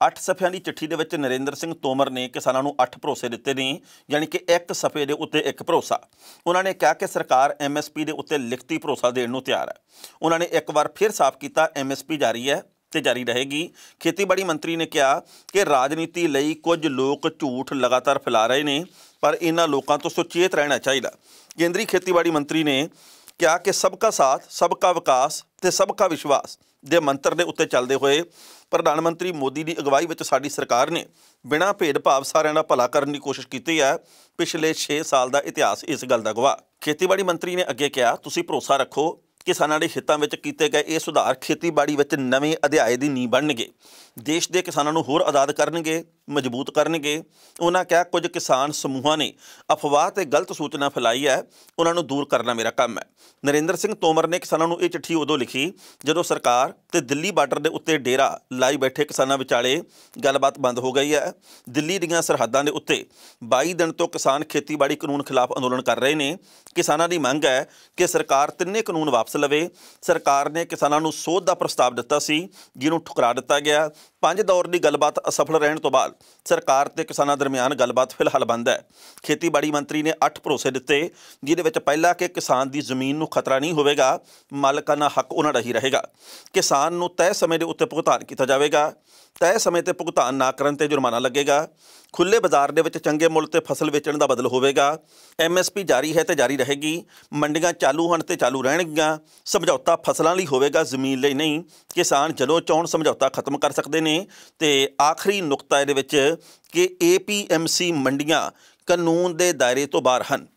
8 ਸਫ਼ਿਆਂ ਦੀ ਚਿੱਠੀ ਦੇ ਵਿੱਚ ਨਰਿੰਦਰ ਸਿੰਘ ਤੋਮਰ ਨੇ ਕਿਸਾਨਾਂ ਨੂੰ 8 ਭਰੋਸੇ ਦਿੱਤੇ ਨੇ, ਯਾਨੀ ਕਿ ਇੱਕ ਸਫ਼ੇ ਦੇ ਉੱਤੇ ਇੱਕ ਭਰੋਸਾ। ਉਹਨਾਂ ਨੇ ਕਿਹਾ ਕਿ ਸਰਕਾਰ MSP ਦੇ ਉੱਤੇ ਲਿਖਤੀ ਭਰੋਸਾ ਦੇਣ ਨੂੰ ਤਿਆਰ ਹੈ। ਉਹਨਾਂ ਨੇ ਇੱਕ ਵਾਰ ਫਿਰ ਸਾਫ਼ ਕੀਤਾ MSP ਜਾਰੀ ਹੈ ਤੇ ਜਾਰੀ ਰਹੇਗੀ। ਖੇਤੀਬਾੜੀ ਮੰਤਰੀ ਨੇ ਕਿਹਾ ਕਿ ਰਾਜਨੀਤੀ ਲਈ ਕੁਝ ਲੋਕ ਝੂਠ ਲਗਾਤਾਰ ਫੈਲਾ ਰਹੇ ਨੇ, ਪਰ ਇਹਨਾਂ ਲੋਕਾਂ ਤੋਂ ਸੁਚੇਤ ਰਹਿਣਾ ਚਾਹੀਦਾ। ਕੇਂਦਰੀ ਖੇਤੀਬਾੜੀ ਮੰਤਰੀ ਨੇ ਕਿਹਾ ਕਿ सबका साथ सबका विकास ਤੇ सबका विश्वास ਦੇ ਮੰਤਰ ਦੇ ਉੱਤੇ ਚੱਲਦੇ ਹੋਏ ਪ੍ਰਧਾਨ ਮੰਤਰੀ ਮੋਦੀ ਦੀ ਅਗਵਾਈ ਵਿੱਚ ਸਾਡੀ ਸਰਕਾਰ ਨੇ ਬਿਨਾਂ ਭੇਦਭਾਵ ਸਾਰਿਆਂ ਦਾ ਭਲਾ ਕਰਨ ਦੀ ਕੋਸ਼ਿਸ਼ ਕੀਤੀ ਹੈ। ਪਿਛਲੇ 6 ਸਾਲ ਦਾ ਇਤਿਹਾਸ ਇਸ ਗੱਲ ਦਾ ਗਵਾਹ। ਖੇਤੀਬਾੜੀ ਮੰਤਰੀ ਨੇ ਅੱਗੇ ਕਿਹਾ, ਤੁਸੀਂ ਭਰੋਸਾ ਰੱਖੋ ਕਿਸਾਨਾਂ ਦੇ ਹਿੱਤਾਂ ਵਿੱਚ ਕੀਤੇ ਗਏ ਇਹ ਸੁਧਾਰ ਖੇਤੀਬਾੜੀ ਵਿੱਚ ਨਵੇਂ ਅਧਿਆਏ ਦੀ ਨੀਂਹ ਬਣਨਗੇ, ਦੇਸ਼ ਦੇ ਕਿਸਾਨਾਂ ਨੂੰ ਹੋਰ ਆਜ਼ਾਦ ਕਰਨਗੇ, ਮਜ਼ਬੂਤ ਕਰਨਗੇ। ਉਹਨਾਂ ਕਿਹਾ ਕੁਝ ਕਿਸਾਨ ਸਮੂਹਾਂ ਨੇ ਅਫਵਾਹ ਤੇ ਗਲਤ ਸੂਚਨਾ ਫੈਲਾਈ ਹੈ, ਉਹਨਾਂ ਨੂੰ ਦੂਰ ਕਰਨਾ ਮੇਰਾ ਕੰਮ ਹੈ। ਨਰਿੰਦਰ ਸਿੰਘ ਤੋਮਰ ਨੇ ਕਿਸਾਨਾਂ ਨੂੰ ਇਹ ਚਿੱਠੀ ਉਦੋਂ ਲਿਖੀ ਜਦੋਂ ਸਰਕਾਰ ਤੇ ਦਿੱਲੀ ਬਾਰਡਰ ਦੇ ਉੱਤੇ ਡੇਰਾ ਲਾਈ ਬੈਠੇ ਕਿਸਾਨਾਂ ਵਿਚਾਲੇ ਗੱਲਬਾਤ ਬੰਦ ਹੋ ਗਈ ਹੈ। ਦਿੱਲੀ ਦੀਆਂ ਸਰਹੱਦਾਂ ਦੇ ਉੱਤੇ 22 ਦਿਨ ਤੋਂ ਕਿਸਾਨ ਖੇਤੀਬਾੜੀ ਕਾਨੂੰਨ ਖਿਲਾਫ ਅੰਦੋਲਨ ਕਰ ਰਹੇ ਨੇ। ਕਿਸਾਨਾਂ ਦੀ ਮੰਗ ਹੈ ਕਿ ਸਰਕਾਰ ਤਿੰਨੇ ਕਾਨੂੰਨ ਵਾਪਸ ਲਵੇ। ਸਰਕਾਰ ਨੇ ਕਿਸਾਨਾਂ ਨੂੰ ਸੋਧ ਦਾ ਪ੍ਰਸਤਾਵ ਦਿੱਤਾ ਸੀ, ਜਿਹਨੂੰ ਠੁਕਰਾ ਦਿੱਤਾ ਗਿਆ। 5 ਦੌਰ ਦੀ ਗੱਲਬਾਤ ਅਸਫਲ ਰਹਿਣ ਤੋਂ ਬਾਅਦ ਸਰਕਾਰ ਤੇ ਕਿਸਾਨਾਂ ਦਰਮਿਆਨ ਗੱਲਬਾਤ ਫਿਲਹਾਲ ਬੰਦ ਹੈ। ਖੇਤੀਬਾੜੀ ਮੰਤਰੀ ਨੇ 8 ਭਰੋਸੇ ਦਿੱਤੇ, ਜਿਹਦੇ ਵਿੱਚ ਪਹਿਲਾ ਕਿ ਕਿਸਾਨ ਦੀ ਜ਼ਮੀਨ ਨੂੰ ਖਤਰਾ ਨਹੀਂ ਹੋਵੇਗਾ, ਮਾਲਕਾਨਾ ਹੱਕ ਉਹਨਾਂ ਦਾ ਹੀ ਰਹੇਗਾ। ਕਿਸਾਨ ਨੂੰ ਤੈਅ ਸਮੇਂ ਦੇ ਉੱਤੇ ਭੁਗਤਾਨ ਕੀਤਾ ਜਾਵੇਗਾ, ਤੈਅ ਸਮੇਂ 'ਤੇ ਭੁਗਤਾਨ ਨਾ ਕਰਨ 'ਤੇ ਜੁਰਮਾਨਾ ਲੱਗੇਗਾ। ਖੁੱਲ੍ਹੇ ਬਾਜ਼ਾਰ ਦੇ ਵਿੱਚ ਚੰਗੇ ਮੁੱਲ 'ਤੇ ਫਸਲ ਵੇਚਣ ਦਾ ਬਦਲ ਹੋਵੇਗਾ। MSP ਜਾਰੀ ਹੈ ਤੇ ਜਾਰੀ ਰਹੇਗੀ। ਮੰਡੀਆਂ ਚਾਲੂ ਹਨ ਤੇ ਚਾਲੂ ਰਹਿਣਗੀਆਂ। ਸਮਝੌਤਾ ਫਸਲਾਂ ਲਈ ਹੋਵੇਗਾ, ਜ਼ਮੀਨ ਲਈ ਨਹੀਂ। ਕਿਸਾਨ ਜਦੋਂ ਚਾਹੁਣ ਸਮਝੌਤਾ ਖਤਮ ਕਰ ਸਕਦੇ ਨੇ। ਤੇ ਆਖਰੀ ਨੁਕਤਾ ਇਹਦੇ ਵਿੱਚ ਕਿ APMC ਮੰਡੀਆਂ ਕਾਨੂੰਨ ਦੇ ਦਾਇਰੇ ਤੋਂ ਬਾਹਰ ਹਨ।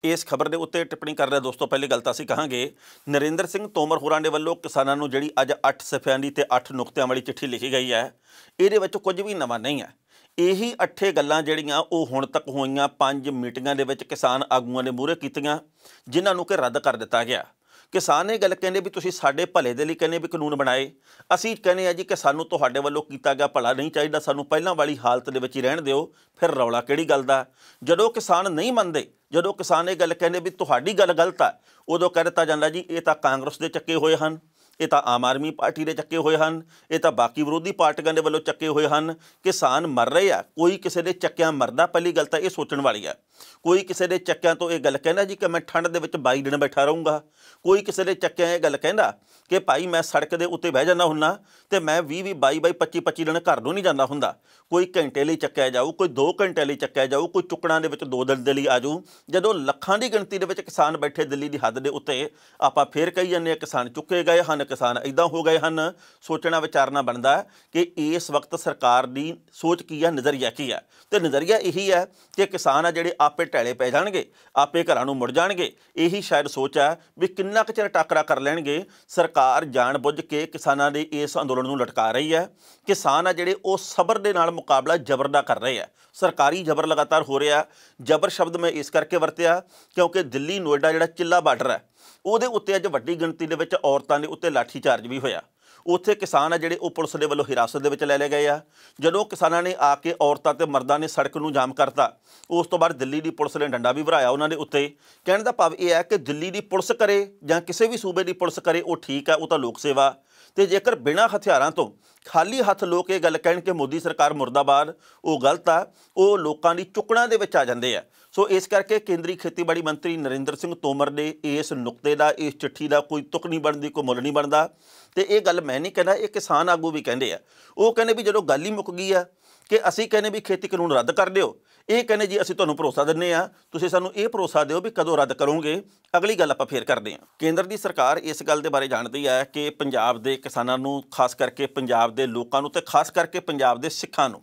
ਇਸ ਖਬਰ ਦੇ ਉੱਤੇ ਟਿੱਪਣੀ ਕਰ ਰਿਹਾ ਦੋਸਤੋ, ਪਹਿਲੀ ਗੱਲ ਤਾਂ ਅਸੀਂ ਕਹਾਂਗੇ ਨਰਿੰਦਰ ਸਿੰਘ ਤੋਮਰ ਹੋਰਾਂ ਦੇ ਵੱਲੋਂ ਕਿਸਾਨਾਂ ਨੂੰ ਜਿਹੜੀ ਅੱਜ 8 ਸਫ਼ਿਆਂ ਦੀ ਤੇ 8 ਨੁਕਤਿਆਂ ਵਾਲੀ ਚਿੱਠੀ ਲਿਖੀ ਗਈ ਹੈ, ਇਹਦੇ ਵਿੱਚ ਕੁਝ ਵੀ ਨਵਾਂ ਨਹੀਂ ਹੈ। ਇਹੀ 8 ਗੱਲਾਂ ਜਿਹੜੀਆਂ ਉਹ ਹੁਣ ਤੱਕ ਹੋਈਆਂ 5 ਮੀਟਿੰਗਾਂ ਦੇ ਵਿੱਚ ਕਿਸਾਨ ਆਗੂਆਂ ਨੇ ਮੂਹਰੇ ਕੀਤੀਆਂ, ਜਿਨ੍ਹਾਂ ਨੂੰ ਕਿ ਰੱਦ ਕਰ ਦਿੱਤਾ ਗਿਆ। ਕਿਸਾਨ ਇਹ ਗੱਲ ਕਹਿੰਦੇ ਵੀ ਤੁਸੀਂ ਸਾਡੇ ਭਲੇ ਦੇ ਲਈ ਕਹਿੰਦੇ ਵੀ ਕਾਨੂੰਨ ਬਣਾਏ, ਅਸੀਂ ਕਹਿੰਦੇ ਆ ਜੀ ਕਿ ਸਾਨੂੰ ਤੁਹਾਡੇ ਵੱਲੋਂ ਕੀਤਾ ਗਿਆ ਭਲਾ ਨਹੀਂ ਚਾਹੀਦਾ, ਸਾਨੂੰ ਪਹਿਲਾਂ ਵਾਲੀ ਹਾਲਤ ਦੇ ਵਿੱਚ ਹੀ ਰਹਿਣ ਦਿਓ। ਫਿਰ ਰੌਲਾ ਕਿਹੜੀ ਗੱਲ ਦਾ? ਜਦੋਂ ਕਿਸਾਨ ਨਹੀਂ ਮੰਨਦੇ, ਜਦੋਂ ਕਿਸਾਨ ਇਹ ਗੱਲ ਕਹਿੰਦੇ ਵੀ ਤੁਹਾਡੀ ਗੱਲ ਗਲਤ ਆ, ਉਦੋਂ ਕਹਿ ਦਿੱਤਾ ਜਾਂਦਾ ਜੀ ਇਹ ਤਾਂ ਕਾਂਗਰਸ ਦੇ ਚੱਕੇ ਹੋਏ ਹਨ, ਇਹ ਤਾਂ ਆਮ ਆਦਮੀ ਪਾਰਟੀ ਦੇ ਚੱਕੇ ਹੋਏ ਹਨ, ਇਹ ਤਾਂ ਬਾਕੀ ਵਿਰੋਧੀ ਪਾਰਟੀਆਂ ਦੇ ਵੱਲੋਂ ਚੱਕੇ ਹੋਏ ਹਨ। ਕਿਸਾਨ ਮਰ ਰਹੇ ਆ, ਕੋਈ ਕਿਸੇ ਦੇ ਚੱਕਿਆਂ ਮਰਦਾ, ਪਹਿਲੀ ਗੱਲ ਤਾਂ ਇਹ ਸੋਚਣ ਵਾਲੀ ਆ। ਕੋਈ ਕਿਸੇ ਦੇ ਚੱਕਿਆਂ ਤੋਂ ਇਹ ਗੱਲ ਕਹਿੰਦਾ ਜੀ ਕਿ ਮੈਂ ਠੰਡ ਦੇ ਵਿੱਚ 22 ਦਿਨ ਬੈਠਾ ਰਹੂੰਗਾ। ਕੋਈ ਕਿਸੇ ਦੇ ਚੱਕਿਆਂ ਇਹ ਗੱਲ ਕਹਿੰਦਾ ਕਿ ਭਾਈ ਮੈਂ ਸੜਕ ਦੇ ਉੱਤੇ ਬਹਿ ਜਾਂਦਾ ਹੁੰਦਾ ਤੇ ਮੈਂ 20 22 25 ਦਿਨ ਘਰ ਨੂੰ ਨਹੀਂ ਜਾਂਦਾ ਹੁੰਦਾ। ਕੋਈ ਘੰਟੇ ਲਈ ਚੱਕਿਆ ਜਾਊ, ਕੋਈ 2 ਘੰਟੇ ਲਈ ਚੱਕਿਆ ਜਾਊ, ਕੋਈ ਚੁੱਕਣਾ ਦੇ ਵਿੱਚ 2 ਦਿਨ ਦੇ ਲਈ ਆ ਜਾਊ। ਜਦੋਂ ਲੱਖਾਂ ਦੀ ਗਿਣਤੀ ਦੇ ਵਿੱਚ ਕਿਸਾਨ ਬੈਠੇ ਦਿੱਲੀ ਦੀ ਹੱਦ ਦੇ ਉੱਤੇ, ਆਪਾਂ ਫੇਰ ਕਹੀ ਜਾਂਦੇ ਆ ਕਿਸਾਨ ਚੁੱਕੇ ਗਏ ਹਨ, ਕਿਸਾਨ ਇੱਦਾਂ ਹੋ ਗਏ ਹਨ। ਸੋਚਣਾ ਵਿਚਾਰਨਾ ਬਣਦਾ ਕਿ ਇਸ ਵਕਤ ਸਰਕਾਰ ਦੀ ਸੋਚ ਕੀ ਆ, ਨਜ਼ਰੀਆ ਕੀ ਆ। ਤੇ ਨਜ਼ਰੀਆ ਇਹੀ ਹੈ ਕਿ ਕਿਸਾਨ ਆ ਜਿਹੜੇ ਆਪੇ ਢੈਲੇ ਪੈ ਜਾਣਗੇ, ਆਪੇ ਘਰਾਂ ਨੂੰ ਮੁੜ ਜਾਣਗੇ। ਇਹੀ ਸ਼ਾਇਦ ਸੋਚ ਹੈ ਵੀ ਕਿੰਨਾ ਕੁ ਚਿਰ ਟਾਕਰਾ ਕਰ ਲੈਣਗੇ। ਸਰਕਾਰ ਜਾਣ ਬੁੱਝ ਕੇ ਕਿਸਾਨਾਂ ਦੇ ਇਸ ਅੰਦੋਲਨ ਨੂੰ ਲਟਕਾ ਰਹੀ ਹੈ। ਕਿਸਾਨ ਆ ਜਿਹੜੇ ਉਹ ਸਬਰ ਦੇ ਨਾਲ ਮੁਕਾਬਲਾ ਜ਼ਬਰ ਦਾ ਕਰ ਰਹੇ ਆ। ਸਰਕਾਰੀ ਜ਼ਬਰ ਲਗਾਤਾਰ ਹੋ ਰਿਹਾ। ਜ਼ਬਰ ਸ਼ਬਦ ਮੈਂ ਇਸ ਕਰਕੇ ਵਰਤਿਆ ਕਿਉਂਕਿ ਦਿੱਲੀ ਨੋਇਡਾ ਜਿਹੜਾ ਚਿੱਲਾ ਬਾਰਡਰ ਹੈ, ਉਹਦੇ ਉੱਤੇ ਅੱਜ ਵੱਡੀ ਗਿਣਤੀ ਦੇ ਵਿੱਚ ਔਰਤਾਂ ਦੇ ਉੱਤੇ ਲਾਠੀ ਚਾਰਜ ਵੀ ਹੋਇਆ। ਉੱਥੇ ਕਿਸਾਨ ਆ ਜਿਹੜੇ ਉਹ ਪੁਲਿਸ ਦੇ ਵੱਲੋਂ ਹਿਰਾਸਤ ਦੇ ਵਿੱਚ ਲੈ ਲਏ ਗਏ ਆ। ਜਦੋਂ ਕਿਸਾਨਾਂ ਨੇ ਆ ਕੇ ਔਰਤਾਂ ਤੇ ਮਰਦਾਂ ਨੇ ਸੜਕ ਨੂੰ ਜਾਮ ਕਰਤਾ, ਉਸ ਤੋਂ ਬਾਅਦ ਦਿੱਲੀ ਦੀ ਪੁਲਿਸ ਨੇ ਡੰਡਾ ਵੀ ਭਰਾਇਆ ਉਹਨਾਂ ਦੇ ਉੱਤੇ। ਕਹਿਣ ਦਾ ਭਾਵ ਇਹ ਹੈ ਕਿ ਦਿੱਲੀ ਦੀ ਪੁਲਿਸ ਕਰੇ ਜਾਂ ਕਿਸੇ ਵੀ ਸੂਬੇ ਦੀ ਪੁਲਿਸ ਕਰੇ, ਉਹ ਠੀਕ ਹੈ, ਉਹ ਤਾਂ ਲੋਕ ਸੇਵਾ। ਤੇ ਜੇਕਰ ਬਿਨਾਂ ਹਥਿਆਰਾਂ ਤੋਂ ਖਾਲੀ ਹੱਥ ਲੋਕ ਇਹ ਗੱਲ ਕਹਿਣ ਕਿ ਮੋਦੀ ਸਰਕਾਰ ਮੁਰਦਾਬਾਦ, ਉਹ ਗਲਤ ਆ। ਉਹ ਲੋਕਾਂ ਦੀ ਚੁੱਕਣਾ ਦੇ ਵਿੱਚ ਆ ਜਾਂਦੇ ਆ। ਸੋ ਇਸ ਕਰਕੇ ਕੇਂਦਰੀ ਖੇਤੀਬਾੜੀ ਮੰਤਰੀ ਨਰਿੰਦਰ ਸਿੰਘ ਤੋਮਰ ਦੇ ਇਸ ਨੁਕਤੇ ਦਾ, ਇਸ ਚਿੱਠੀ ਦਾ ਕੋਈ ਤੁਕ ਨਹੀਂ ਬਣਦੀ, ਕੋਈ ਮੁੱਲ ਨਹੀਂ ਬਣਦਾ। ਤੇ ਇਹ ਗੱਲ ਮੈਂ ਨਹੀਂ ਕਹਿੰਦਾ, ਇਹ ਕਿਸਾਨ ਆਗੂ ਵੀ ਕਹਿੰਦੇ ਆ। ਉਹ ਕਹਿੰਦੇ ਵੀ ਜਦੋਂ ਗੱਲ ਹੀ ਮੁੱਕ ਗਈ ਆ ਕਿ ਅਸੀਂ ਕਹਿੰਦੇ ਵੀ ਖੇਤੀ ਕਾਨੂੰਨ ਰੱਦ ਕਰ ਦਿਓ, ਇਹ ਕਹਿੰਦੇ ਜੀ ਅਸੀਂ ਤੁਹਾਨੂੰ ਭਰੋਸਾ ਦਿੰਦੇ ਆ, ਤੁਸੀਂ ਸਾਨੂੰ ਇਹ ਭਰੋਸਾ ਦਿਓ ਵੀ ਕਦੋਂ ਰੱਦ ਕਰੋਗੇ। ਅਗਲੀ ਗੱਲ ਆਪਾਂ ਫੇਰ ਕਰਦੇ ਹਾਂ। ਕੇਂਦਰ ਦੀ ਸਰਕਾਰ ਇਸ ਗੱਲ ਦੇ ਬਾਰੇ ਜਾਣਦੀ ਹੈ ਕਿ ਪੰਜਾਬ ਦੇ ਕਿਸਾਨਾਂ ਨੂੰ, ਖਾਸ ਕਰਕੇ ਪੰਜਾਬ ਦੇ ਲੋਕਾਂ ਨੂੰ ਤੇ ਖਾਸ ਕਰਕੇ ਪੰਜਾਬ ਦੇ ਸਿੱਖਾਂ ਨੂੰ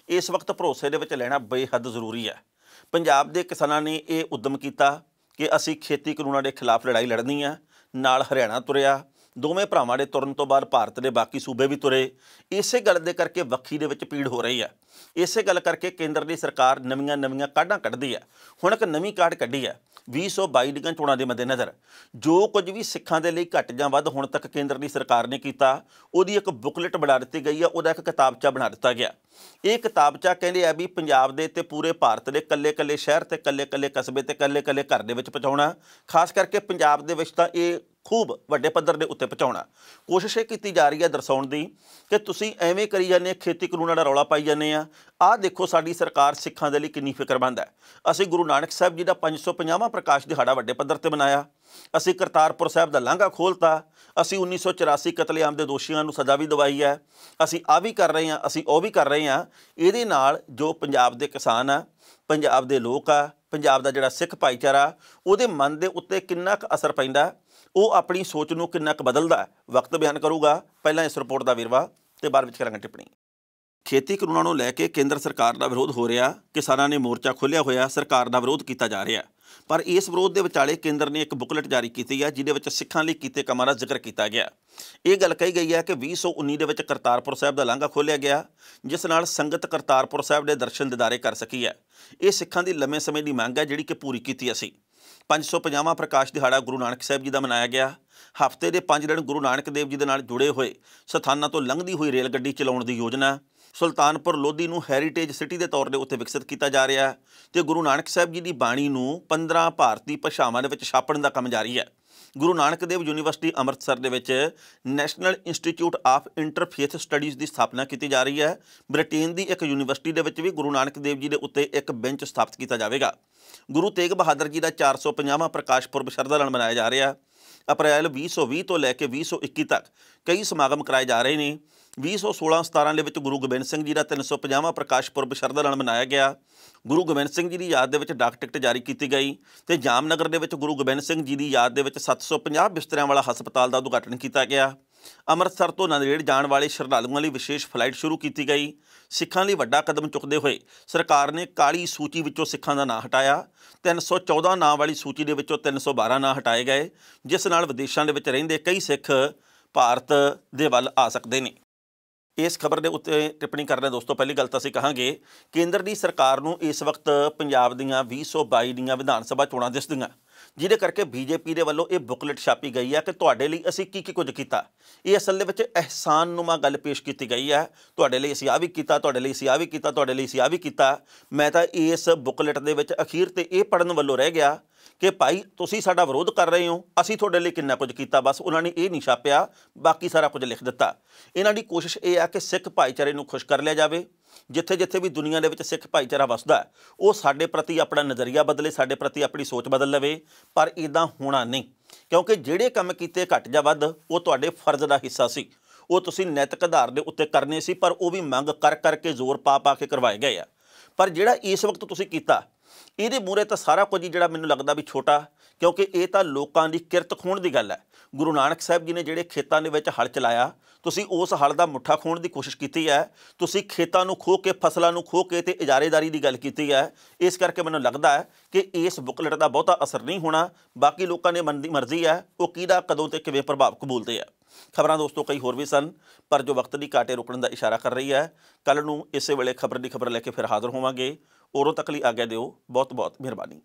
ਇਸ ਵਕਤ ਭਰੋਸੇ ਦੇ ਵਿੱਚ ਲੈਣਾ ਬੇਹੱਦ ਜ਼ਰੂਰੀ ਹੈ। ਪੰਜਾਬ ਦੇ ਕਿਸਾਨਾਂ ਨੇ ਇਹ ਉਦਮ ਕੀਤਾ ਕਿ ਅਸੀਂ ਖੇਤੀ ਕਾਨੂੰਨਾਂ ਦੇ ਖਿਲਾਫ ਲੜਾਈ ਲੜਨੀ ਆ। ਨਾਲ ਹਰਿਆਣਾ ਤੁਰਿਆ, ਦੋਵੇਂ ਭਰਾਵਾਂ ਦੇ ਤੁਰਨ ਤੋਂ ਬਾਅਦ ਭਾਰਤ ਦੇ ਬਾਕੀ ਸੂਬੇ ਵੀ ਤੁਰੇ। ਇਸੇ ਗੱਲ ਦੇ ਕਰਕੇ ਵੱਖੀ ਦੇ ਵਿੱਚ ਪੀੜ ਹੋ ਰਹੀ ਹੈ। ਇਸੇ ਗੱਲ ਕਰਕੇ ਕੇਂਦਰ ਦੀ ਸਰਕਾਰ ਨਵੀਆਂ ਕਾਢਾਂ ਕੱਢਦੀ ਹੈ। ਹੁਣ ਇੱਕ ਨਵੀਂ ਕਾਢ ਕੱਢੀ ਹੈ 2022 ਦੀਆਂ ਚੋਣਾਂ ਦੇ ਮੱਦੇਨਜ਼ਰ। ਜੋ ਕੁਝ ਵੀ ਸਿੱਖਾਂ ਦੇ ਲਈ ਘੱਟ ਜਾਂ ਵੱਧ ਹੁਣ ਤੱਕ ਕੇਂਦਰ ਦੀ ਸਰਕਾਰ ਨੇ ਕੀਤਾ, ਉਹਦੀ ਇੱਕ ਬੁਕਲੇਟ ਬਣਾ ਦਿੱਤੀ ਗਈ ਹੈ, ਉਹਦਾ ਇੱਕ ਕਿਤਾਬਚਾ ਬਣਾ ਦਿੱਤਾ ਗਿਆ। ਇਹ ਕਿਤਾਬਚਾ ਕਹਿੰਦੇ ਆ ਵੀ ਪੰਜਾਬ ਦੇ ਤੇ ਪੂਰੇ ਭਾਰਤ ਦੇ ਕੱਲੇ ਸ਼ਹਿਰ ਤੇ ਕੱਲੇ ਕਸਬੇ ਤੇ ਕੱਲੇ ਘਰ ਦੇ ਵਿੱਚ ਪਹੁੰਚਾਉਣਾ। ਖਾਸ ਕਰਕੇ ਪੰਜਾਬ ਦੇ ਵਿੱਚ ਤਾਂ ਇਹ ਖੂਬ ਵੱਡੇ ਪੱਧਰ ਦੇ ਉੱਤੇ ਪਹੁੰਚਾਉਣਾ। ਕੋਸ਼ਿਸ਼ ਇਹ ਕੀਤੀ ਜਾ ਰਹੀ ਹੈ ਦਰਸਾਉਣ ਦੀ ਕਿ ਤੁਸੀਂ ਐਵੇਂ ਕਰੀ ਜਾਂਦੇ, ਖੇਤੀ ਕਾਨੂੰਨਾਂ ਦਾ ਰੌਲਾ ਪਾਈ ਜਾਂਦੇ ਆ। ਆਹ ਦੇਖੋ ਸਾਡੀ ਸਰਕਾਰ ਸਿੱਖਾਂ ਦੇ ਲਈ ਕਿੰਨੀ ਫਿਕਰਮੰਦ ਹੈ। ਅਸੀਂ ਗੁਰੂ ਨਾਨਕ ਸਾਹਿਬ ਜੀ ਦਾ 550ਵਾਂ ਪ੍ਰਕਾਸ਼ ਦਿਹਾੜਾ ਵੱਡੇ ਪੱਧਰ ਤੇ ਮਨਾਇਆ। ਅਸੀਂ ਕਰਤਾਰਪੁਰ ਸਾਹਿਬ ਦਾ ਲਾਂਘਾ ਖੋਲ੍ਹਤਾ। ਅਸੀਂ 1984 ਕਤਲੇਆਮ ਦੇ ਦੋਸ਼ੀਆਂ ਨੂੰ ਸਜ਼ਾ ਵੀ ਦਵਾਈ ਹੈ। ਅਸੀਂ ਆਹ ਵੀ ਕਰ ਰਹੇ ਹਾਂ, ਅਸੀਂ ਉਹ ਵੀ ਕਰ ਰਹੇ ਹਾਂ। ਇਹਦੇ ਨਾਲ ਜੋ ਪੰਜਾਬ ਦੇ ਕਿਸਾਨ ਆ, ਪੰਜਾਬ ਦੇ ਲੋਕ ਆ, ਪੰਜਾਬ ਦਾ ਜਿਹੜਾ ਸਿੱਖ ਭਾਈਚਾਰਾ, ਉਹਦੇ ਮਨ ਦੇ ਉੱਤੇ ਕਿੰਨਾ ਕੁ ਅਸਰ ਪੈਂਦਾ, ਉਹ ਆਪਣੀ ਸੋਚ ਨੂੰ ਕਿੰਨਾ ਕੁ ਬਦਲਦਾ, ਵਕਤ ਬਿਆਨ ਕਰੂਗਾ। ਪਹਿਲਾਂ ਇਸ ਰਿਪੋਰਟ ਦਾ ਵੇਰਵਾ ਤੇ ਬਾਅਦ ਵਿੱਚ ਕਰਾਂਗੇ ਟਿੱਪਣੀ। ਖੇਤੀ ਕਾਨੂੰਨਾਂ ਨੂੰ ਲੈ ਕੇ ਕੇਂਦਰ ਸਰਕਾਰ ਦਾ ਵਿਰੋਧ ਹੋ ਰਿਹਾ। ਕਿਸਾਨਾਂ ਨੇ ਮੋਰਚਾ ਖੋਲ੍ਹਿਆ ਹੋਇਆ, ਸਰਕਾਰ ਦਾ ਵਿਰੋਧ ਕੀਤਾ ਜਾ ਰਿਹਾ। ਪਰ ਇਸ ਵਿਰੋਧ ਦੇ ਵਿਚਾਲੇ ਕੇਂਦਰ ਨੇ ਇੱਕ ਬੁਕਲੇਟ ਜਾਰੀ ਕੀਤੀ ਹੈ ਜਿਹਦੇ ਵਿੱਚ ਸਿੱਖਾਂ ਲਈ ਕੀਤੇ ਕੰਮਾਂ ਦਾ ਜ਼ਿਕਰ ਕੀਤਾ ਗਿਆ। ਇਹ ਗੱਲ ਕਹੀ ਗਈ ਹੈ ਕਿ 2019 ਦੇ ਵਿੱਚ ਕਰਤਾਰਪੁਰ ਸਾਹਿਬ ਦਾ ਲਾਂਘਾ ਖੋਲ੍ਹਿਆ ਗਿਆ, ਜਿਸ ਨਾਲ ਸੰਗਤ ਕਰਤਾਰਪੁਰ ਸਾਹਿਬ ਦੇ ਦਰਸ਼ਨ ਦਿਦਾਰੇ ਕਰ ਸਕੀ ਹੈ। ਇਹ ਸਿੱਖਾਂ ਦੀ ਲੰਮੇ ਸਮੇਂ ਦੀ ਮੰਗ ਹੈ ਜਿਹੜੀ ਕਿ ਪੂਰੀ ਕੀਤੀ ਅਸੀਂ। 550ਵਾਂ ਪ੍ਰਕਾਸ਼ ਦਿਹਾੜਾ ਗੁਰੂ ਨਾਨਕ ਸਾਹਿਬ ਜੀ ਦਾ ਮਨਾਇਆ ਗਿਆ। ਹਫ਼ਤੇ ਦੇ 5 ਦਿਨ ਗੁਰੂ ਨਾਨਕ ਦੇਵ ਜੀ ਦੇ ਨਾਲ ਜੁੜੇ ਹੋਏ ਸਥਾਨਾਂ ਤੋਂ ਲੰਘਦੀ ਹੋਈ ਰੇਲ ਗੱਡੀ ਚਲਾਉਣ ਦੀ ਯੋਜਨਾ। ਸੁਲਤਾਨਪੁਰ ਲੋਧੀ ਨੂੰ ਹੈਰੀਟੇਜ ਸਿਟੀ ਦੇ ਤੌਰ ਦੇ ਉੱਤੇ ਵਿਕਸਿਤ ਕੀਤਾ ਜਾ ਰਿਹਾ ਤੇ ਗੁਰੂ ਨਾਨਕ ਸਾਹਿਬ ਜੀ ਦੀ ਬਾਣੀ ਨੂੰ 15 ਭਾਰਤੀ ਭਾਸ਼ਾਵਾਂ ਦੇ ਵਿੱਚ ਛਾਪਣ ਦਾ ਕੰਮ ਜਾਰੀ ਹੈ। ਗੁਰੂ ਨਾਨਕ ਦੇਵ ਯੂਨੀਵਰਸਿਟੀ ਅੰਮ੍ਰਿਤਸਰ ਦੇ ਵਿੱਚ national institute of interfaith studies ਦੀ ਸਥਾਪਨਾ ਕੀਤੀ ਜਾ ਰਹੀ ਹੈ। ਬ੍ਰਿਟੇਨ ਦੀ ਇੱਕ ਯੂਨੀਵਰਸਿਟੀ ਦੇ ਵਿੱਚ ਵੀ ਗੁਰੂ ਨਾਨਕ ਦੇਵ ਜੀ ਦੇ ਉੱਤੇ ਇੱਕ ਬੈਂਚ ਸਥਾਪਿਤ ਕੀਤਾ ਜਾਵੇਗਾ। ਗੁਰੂ ਤੇਗ ਬਹਾਦਰ ਜੀ ਦਾ 450ਵਾਂ ਪ੍ਰਕਾਸ਼ ਪੁਰਬ ਸ਼ਰਧਾ ਨਾਲ ਮਨਾਇਆ ਜਾ ਰਿਹਾ। ਅਪ੍ਰੈਲ 2020 ਤੋਂ ਲੈ ਕੇ 2021 ਤੱਕ ਕਈ ਸਮਾਗਮ ਕਰਾਏ ਜਾ ਰਹੇ ਨੇ। 2016-17 ਦੇ ਵਿੱਚ ਗੁਰੂ ਗੋਬਿੰਦ ਸਿੰਘ ਜੀ ਦਾ 350ਵਾਂ ਪ੍ਰਕਾਸ਼ ਪੁਰਬ ਸ਼ਰਧਾ ਨਾਲ ਮਨਾਇਆ ਗਿਆ। ਗੁਰੂ ਗੋਬਿੰਦ ਸਿੰਘ ਜੀ ਦੀ ਯਾਦ ਦੇ ਵਿੱਚ ਡਾਕ ਟਿਕਟ ਜਾਰੀ ਕੀਤੀ ਗਈ ਤੇ ਜਾਮਨਗਰ ਦੇ ਵਿੱਚ ਗੁਰੂ ਗੋਬਿੰਦ ਸਿੰਘ ਜੀ ਦੀ ਯਾਦ ਦੇ ਵਿੱਚ 750 ਬਿਸਤਰਿਆਂ ਵਾਲਾ ਹਸਪਤਾਲ ਦਾ ਉਦਘਾਟਨ ਕੀਤਾ ਗਿਆ। ਅੰਮ੍ਰਿਤਸਰ ਤੋਂ ਨਾਂਦੇੜ ਜਾਣ ਵਾਲੇ ਸ਼ਰਧਾਲੂਆਂ ਲਈ ਵਿਸ਼ੇਸ਼ ਫਲਾਈਟ ਸ਼ੁਰੂ ਕੀਤੀ ਗਈ। ਸਿੱਖਾਂ ਲਈ ਵੱਡਾ ਕਦਮ ਚੁੱਕਦੇ ਹੋਏ ਸਰਕਾਰ ਨੇ ਕਾਲੀ ਸੂਚੀ ਵਿੱਚੋਂ ਸਿੱਖਾਂ ਦਾ ਨਾਂ ਹਟਾਇਆ। 314 ਨਾਂ ਵਾਲੀ ਸੂਚੀ ਦੇ ਵਿੱਚੋਂ 312 ਨਾਂ ਹਟਾਏ ਗਏ, ਜਿਸ ਨਾਲ ਵਿਦੇਸ਼ਾਂ ਦੇ ਵਿੱਚ ਰਹਿੰਦੇ ਕਈ ਸਿੱਖ ਭਾਰਤ ਦੇ ਵੱਲ ਆ ਸਕਦੇ ਨੇ। ਇਸ ਖਬਰ ਦੇ ਉੱਤੇ ਟਿੱਪਣੀ ਕਰਦੇ ਦੋਸਤੋ, ਪਹਿਲੀ ਗੱਲ ਤਾਂ ਅਸੀਂ ਕਹਾਂਗੇ ਕੇਂਦਰ ਦੀ ਸਰਕਾਰ ਨੂੰ ਇਸ ਵਕਤ ਪੰਜਾਬ ਦੀਆਂ 2022 ਦੀਆਂ ਵਿਧਾਨ ਸਭਾ ਚੋਣਾਂ ਦਿਸਦੀਆਂ। ਜਿਹਦੇ ਕਰਕੇ ਬੀਜੇਪੀ ਦੇ ਵੱਲੋਂ ਇਹ ਬੁਕਲੇਟ ਛਾਪੀ ਗਈ ਹੈ ਕਿ ਤੁਹਾਡੇ ਲਈ ਅਸੀਂ ਕੀ ਕੁਝ ਕੀਤਾ। ਇਹ ਅਸਲ ਦੇ ਵਿੱਚ ਅਹਿਸਾਨਨੁਮਾ ਗੱਲ ਪੇਸ਼ ਕੀਤੀ ਗਈ ਹੈ, ਤੁਹਾਡੇ ਲਈ ਅਸੀਂ ਆਹ ਵੀ ਕੀਤਾ, ਤੁਹਾਡੇ ਲਈ ਅਸੀਂ ਆਹ ਵੀ ਕੀਤਾ, ਤੁਹਾਡੇ ਲਈ ਅਸੀਂ ਆਹ ਵੀ ਕੀਤਾ। ਮੈਂ ਤਾਂ ਇਸ ਬੁਕਲੇਟ ਦੇ ਵਿੱਚ ਅਖੀਰ ਤੇ ਇਹ ਪੜ੍ਹਨ ਵੱਲੋਂ ਰਹਿ ਗਿਆ ਕਿ ਭਾਈ ਤੁਸੀਂ ਸਾਡਾ ਵਿਰੋਧ ਕਰ ਰਹੇ ਹੋ, ਅਸੀਂ ਤੁਹਾਡੇ ਲਈ ਕਿੰਨਾ ਕੁਝ ਕੀਤਾ। ਬਸ ਉਹਨਾਂ ਨੇ ਇਹ ਨਹੀਂ ਛਾਪਿਆ, ਬਾਕੀ ਸਾਰਾ ਕੁਝ ਲਿਖ ਦਿੱਤਾ। ਇਹਨਾਂ ਦੀ ਕੋਸ਼ਿਸ਼ ਇਹ ਆ ਕਿ ਸਿੱਖ ਭਾਈਚਾਰੇ ਨੂੰ ਖੁਸ਼ ਕਰ ਲਿਆ ਜਾਵੇ। ਜਿੱਥੇ ਜਿੱਥੇ ਵੀ ਦੁਨੀਆ ਦੇ ਵਿੱਚ ਸਿੱਖ ਭਾਈਚਾਰਾ ਵਸਦਾ ਉਹ ਸਾਡੇ ਪ੍ਰਤੀ ਆਪਣਾ ਨਜ਼ਰੀਆ ਬਦਲੇ, ਸਾਡੇ ਪ੍ਰਤੀ ਆਪਣੀ ਸੋਚ ਬਦਲ ਲਵੇ। ਪਰ ਇੱਦਾਂ ਹੋਣਾ ਨਹੀਂ, ਕਿਉਂਕਿ ਜਿਹੜੇ ਕੰਮ ਕੀਤੇ ਘੱਟ ਜਾਂ ਵੱਧ ਉਹ ਤੁਹਾਡੇ ਫਰਜ਼ ਦਾ ਹਿੱਸਾ ਸੀ, ਉਹ ਤੁਸੀਂ ਨੈਤਿਕ ਆਧਾਰ ਦੇ ਉੱਤੇ ਕਰਨੇ ਸੀ, ਪਰ ਉਹ ਵੀ ਮੰਗ ਕਰ ਕਰਕੇ ਜ਼ੋਰ ਪਾ ਕੇ ਕਰਵਾਏ ਗਏ ਆ। ਪਰ ਜਿਹੜਾ ਇਸ ਵਕਤ ਤੁਸੀਂ ਕੀਤਾ ਇਹਦੇ ਮੂਹਰੇ ਤਾਂ ਸਾਰਾ ਕੁਝ ਹੀ ਜਿਹੜਾ ਮੈਨੂੰ ਲੱਗਦਾ ਵੀ ਛੋਟਾ, ਕਿਉਂਕਿ ਇਹ ਤਾਂ ਲੋਕਾਂ ਦੀ ਕਿਰਤ ਖੋਹਣ ਦੀ ਗੱਲ ਹੈ। ਗੁਰੂ ਨਾਨਕ ਸਾਹਿਬ ਜੀ ਨੇ ਜਿਹੜੇ ਖੇਤਾਂ ਦੇ ਵਿੱਚ ਹਲ ਚਲਾਇਆ, ਤੁਸੀਂ ਉਸ ਹਲ ਦਾ ਮੁੱਠਾ ਖੋਹਣ ਦੀ ਕੋਸ਼ਿਸ਼ ਕੀਤੀ ਹੈ। ਤੁਸੀਂ ਖੇਤਾਂ ਨੂੰ ਖੋਹ ਕੇ, ਫਸਲਾਂ ਨੂੰ ਖੋਹ ਕੇ ਤੇ ਇਜਾਰੇਦਾਰੀ ਦੀ ਗੱਲ ਕੀਤੀ ਹੈ। ਇਸ ਕਰਕੇ ਮੈਨੂੰ ਲੱਗਦਾ ਹੈ ਕਿ ਇਸ ਬੁਕਲੇਟ ਦਾ ਬਹੁਤਾ ਅਸਰ ਨਹੀਂ ਹੋਣਾ। ਬਾਕੀ ਲੋਕਾਂ ਨੇ ਮਨ ਦੀ ਮਰਜ਼ੀ ਹੈ, ਉਹ ਕਿਹਦਾ ਕਦੋਂ ਤੇ ਕਿਵੇਂ ਪ੍ਰਭਾਵ ਕਬੂਲਦੇ ਆ। ਖਬਰਾਂ ਦੋਸਤੋ ਕਈ ਹੋਰ ਵੀ ਸਨ, ਪਰ ਜੋ ਵਕਤ ਦੀ ਘਾਟੇ ਰੁਕਣ ਦਾ ਇਸ਼ਾਰਾ ਕਰ ਰਹੀ ਹੈ। ਕੱਲ੍ਹ ਨੂੰ ਇਸੇ ਵੇਲੇ ਖਬਰ ਦੀ ਖਬਰ ਲੈ ਕੇ ਫਿਰ ਹਾਜ਼ਰ ਹੋਵਾਂਗੇ। ਉਦੋਂ ਤੱਕ ਲਈ ਆਗਿਆ ਦਿਓ। ਬਹੁਤ ਬਹੁਤ ਮਿਹਰਬਾਨੀ।